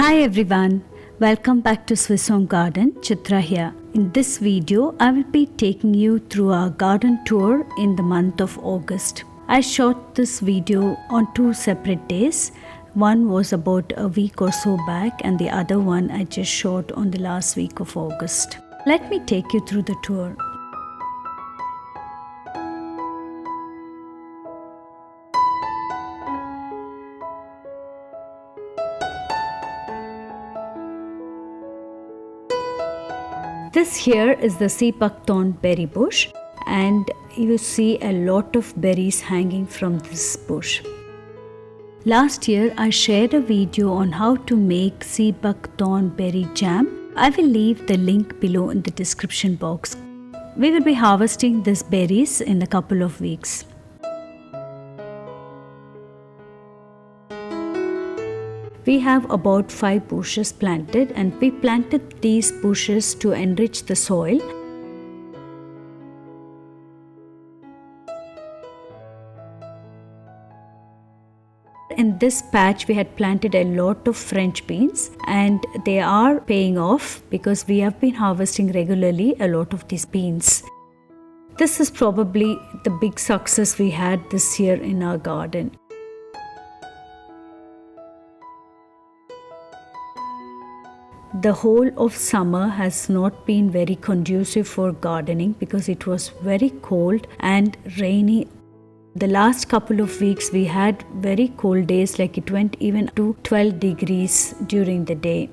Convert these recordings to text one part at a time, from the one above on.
Hi everyone, welcome back to Swiss Home Garden. Chitra here. In this video, I will be taking you through our garden tour in the month of August. I shot this video on 2 separate days. One was about a week or so back and the other one I just shot on the last week of August. Let me take you through the tour. This here is the sea buckthorn berry bush, and you see a lot of berries hanging from this bush. Last year I shared a video on how to make sea buckthorn berry jam. I will leave the link below in the description box. We will be harvesting these berries in a couple of weeks. We have about 5 bushes planted, and we planted these bushes to enrich the soil. In this patch we had planted a lot of French beans, and they are paying off because we have been harvesting regularly a lot of these beans. This is probably the big success we had this year in our garden. The whole of summer has not been very conducive for gardening because it was very cold and rainy. The last couple of weeks we had very cold days, like it went even to 12 degrees during the day.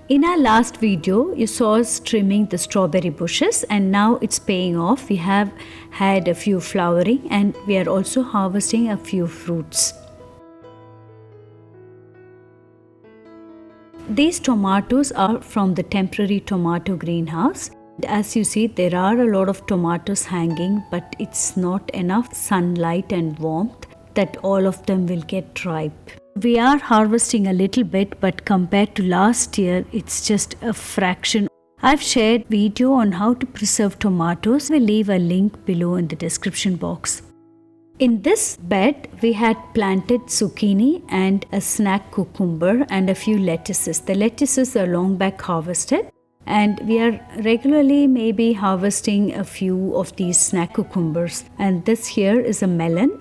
In our last video, you saw us trimming the strawberry bushes, and now it's paying off. We have had a few flowering and we are also harvesting a few fruits. These tomatoes are from the temporary tomato greenhouse. As you see, there are a lot of tomatoes hanging, but it's not enough sunlight and warmth that all of them will get ripe. We are harvesting a little bit, but compared to last year, it's just a fraction. I've shared a video on how to preserve tomatoes. We'll leave a link below in the description box. In this bed, we had planted zucchini and a snack cucumber and a few lettuces. The lettuces are long back harvested, and we are regularly maybe harvesting a few of these snack cucumbers. And this here is a melon,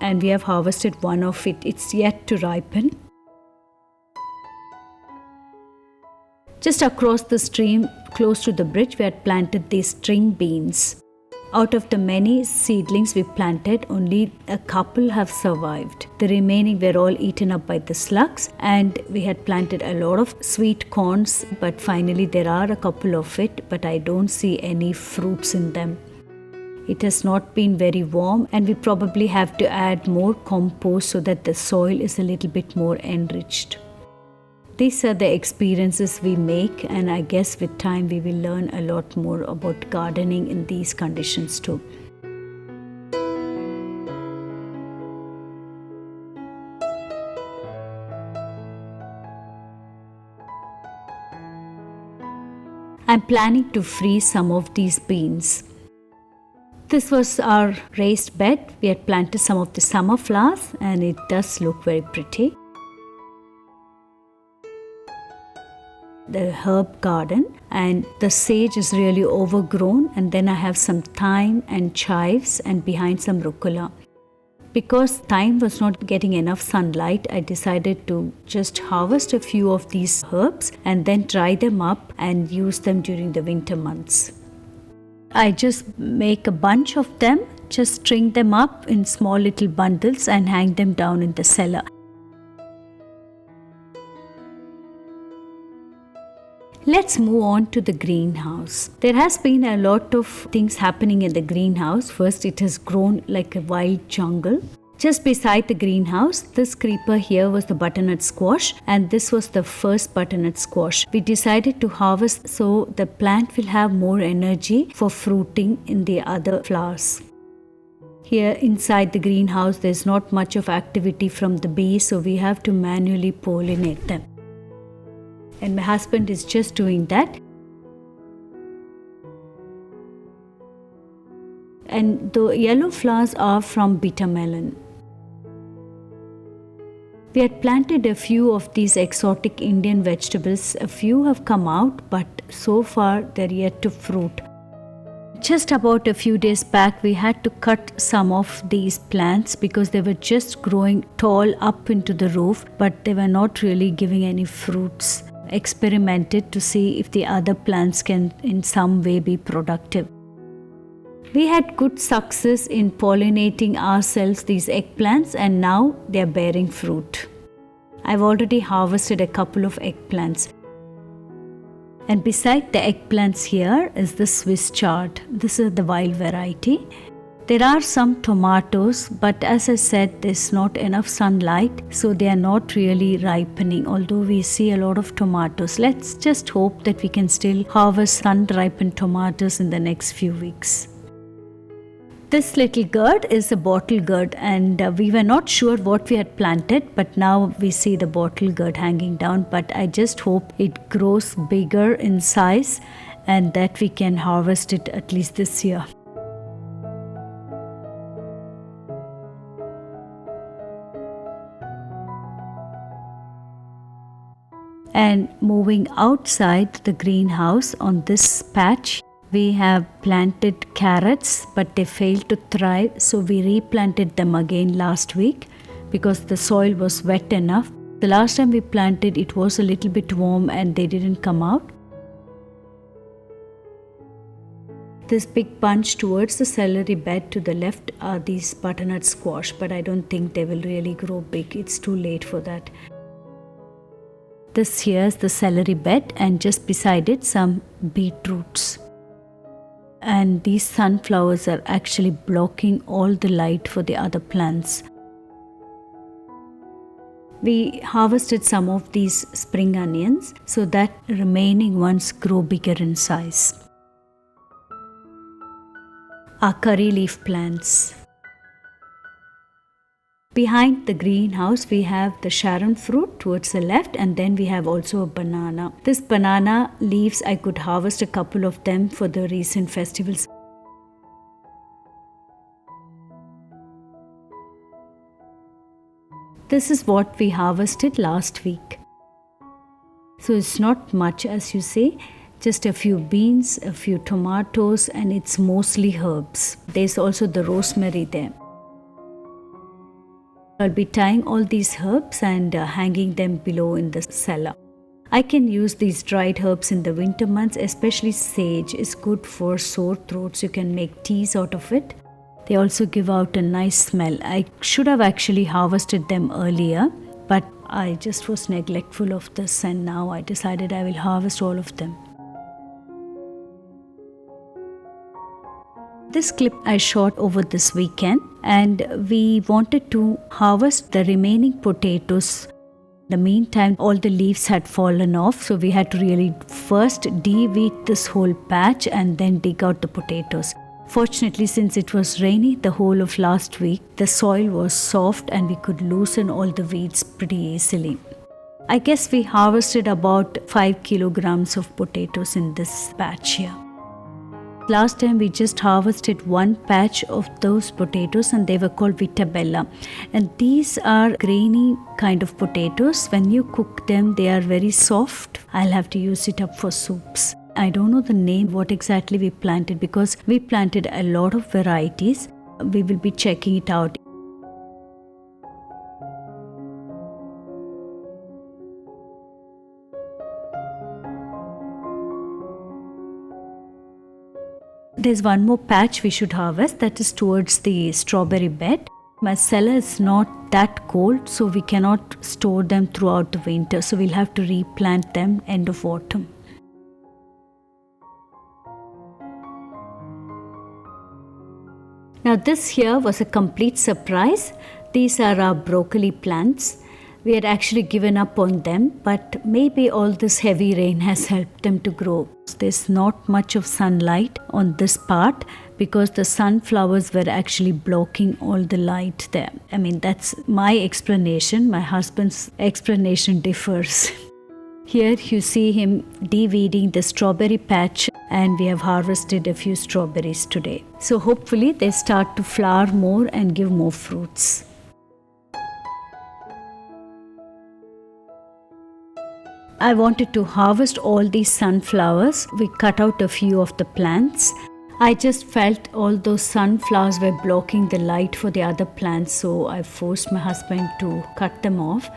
and we have harvested one of it. It's yet to ripen. Just across the stream, close to the bridge, we had planted these string beans. Out of the many seedlings we planted, only a couple have survived. The remaining were all eaten up by the slugs, and we had planted a lot of sweet corns, but finally there are a couple of it, but I don't see any fruits in them. It has not been very warm, and we probably have to add more compost so that the soil is a little bit more enriched. These are the experiences we make, and I guess with time we will learn a lot more about gardening in these conditions too. I'm planning to freeze some of these beans. This was our raised bed. We had planted some of the summer flowers, and it does look very pretty. The herb garden, and the sage is really overgrown, and then I have some thyme and chives and behind some rucola. Because thyme was not getting enough sunlight, I decided to just harvest a few of these herbs and then dry them up and use them during the winter months. I just make a bunch of them, just string them up in small little bundles and hang them down in the cellar. Let's move on to the greenhouse. There has been a lot of things happening in the greenhouse. First, it has grown like a wild jungle. Just beside the greenhouse, this creeper here was the butternut squash, and this was the first butternut squash. We decided to harvest so the plant will have more energy for fruiting in the other flowers. Here inside the greenhouse, there's not much of activity from the bees, so we have to manually pollinate them. And my husband is just doing that. And the yellow flowers are from bitter melon. We had planted a few of these exotic Indian vegetables. A few have come out, but so far they're yet to fruit. Just about a few days back, we had to cut some of these plants because they were just growing tall up into the roof, but they were not really giving any fruits. Experimented to see if the other plants can in some way be productive. We had good success in pollinating ourselves these eggplants, and now they are bearing fruit. I've already harvested a couple of eggplants. And beside the eggplants here is the Swiss chard. This is the wild variety. There are some tomatoes, but as I said, there's not enough sunlight, so they are not really ripening, although we see a lot of tomatoes. Let's just hope that we can still harvest sun-ripened tomatoes in the next few weeks. This little gourd is a bottle gourd, and we were not sure what we had planted, but now we see the bottle gourd hanging down. But I just hope it grows bigger in size and that we can harvest it at least this year. And moving outside the greenhouse on this patch, we have planted carrots, but they failed to thrive, so we replanted them again last week because the soil was wet enough. The last time we planted, it was a little bit warm and they didn't come out. This big bunch towards the celery bed to the left are these butternut squash, but I don't think they will really grow big. It's too late for that. This here is the celery bed, and just beside it some beetroots. And these sunflowers are actually blocking all the light for the other plants. We harvested some of these spring onions so that remaining ones grow bigger in size. Our curry leaf plants. Behind the greenhouse, we have the Sharon fruit towards the left, and then we have also a banana. This banana leaves, I could harvest a couple of them for the recent festivals. This is what we harvested last week. So it's not much, as you say, just a few beans, a few tomatoes, and it's mostly herbs. There's also the rosemary there. I'll be tying all these herbs and hanging them below in the cellar. I can use these dried herbs in the winter months, especially sage is good for sore throats. You can make teas out of it. They also give out a nice smell. I should have actually harvested them earlier, but I just was neglectful of this, and now I decided I will harvest all of them. This clip I shot over this weekend, and we wanted to harvest the remaining potatoes. In the meantime, all the leaves had fallen off, so we had to really first de-weed this whole patch and then dig out the potatoes. Fortunately, since it was rainy the whole of last week, the soil was soft and we could loosen all the weeds pretty easily. I guess we harvested about 5 kilograms of potatoes in this patch here. Last time we just harvested one patch of those potatoes, and they were called Vita Bella. And these are grainy kind of potatoes. When you cook them, they are very soft. I'll have to use it up for soups. I don't know the name, what exactly we planted, because we planted a lot of varieties. We will be checking it out. There's one more patch we should harvest, that is towards the strawberry bed. My cellar is not that cold, so we cannot store them throughout the winter, so we'll have to replant them end of autumn. Now this here was a complete surprise. These are our broccoli plants. We had actually given up on them, but maybe all this heavy rain has helped them to grow. There's not much of sunlight on this part because the sunflowers were actually blocking all the light there. I mean, that's my explanation. My husband's explanation differs. Here you see him de-weeding the strawberry patch, and we have harvested a few strawberries today. So hopefully they start to flower more and give more fruits. I wanted to harvest all these sunflowers. We cut out a few of the plants. I just felt all those sunflowers were blocking the light for the other plants, so I forced my husband to cut them off.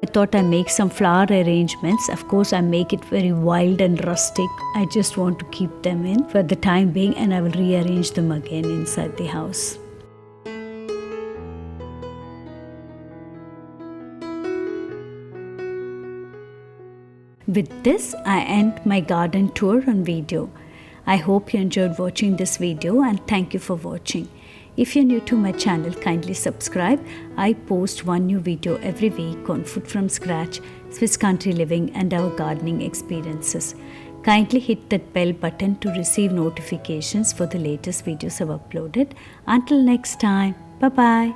I thought I make some flower arrangements. Of course, I make it very wild and rustic. I just want to keep them in for the time being, and I will rearrange them again inside the house. With this, I end my garden tour on video. I hope you enjoyed watching this video, and thank you for watching. If you're new to my channel, kindly subscribe. I post one new video every week on food from scratch, Swiss country living and our gardening experiences. Kindly hit that bell button to receive notifications for the latest videos I've uploaded. Until next time, bye-bye.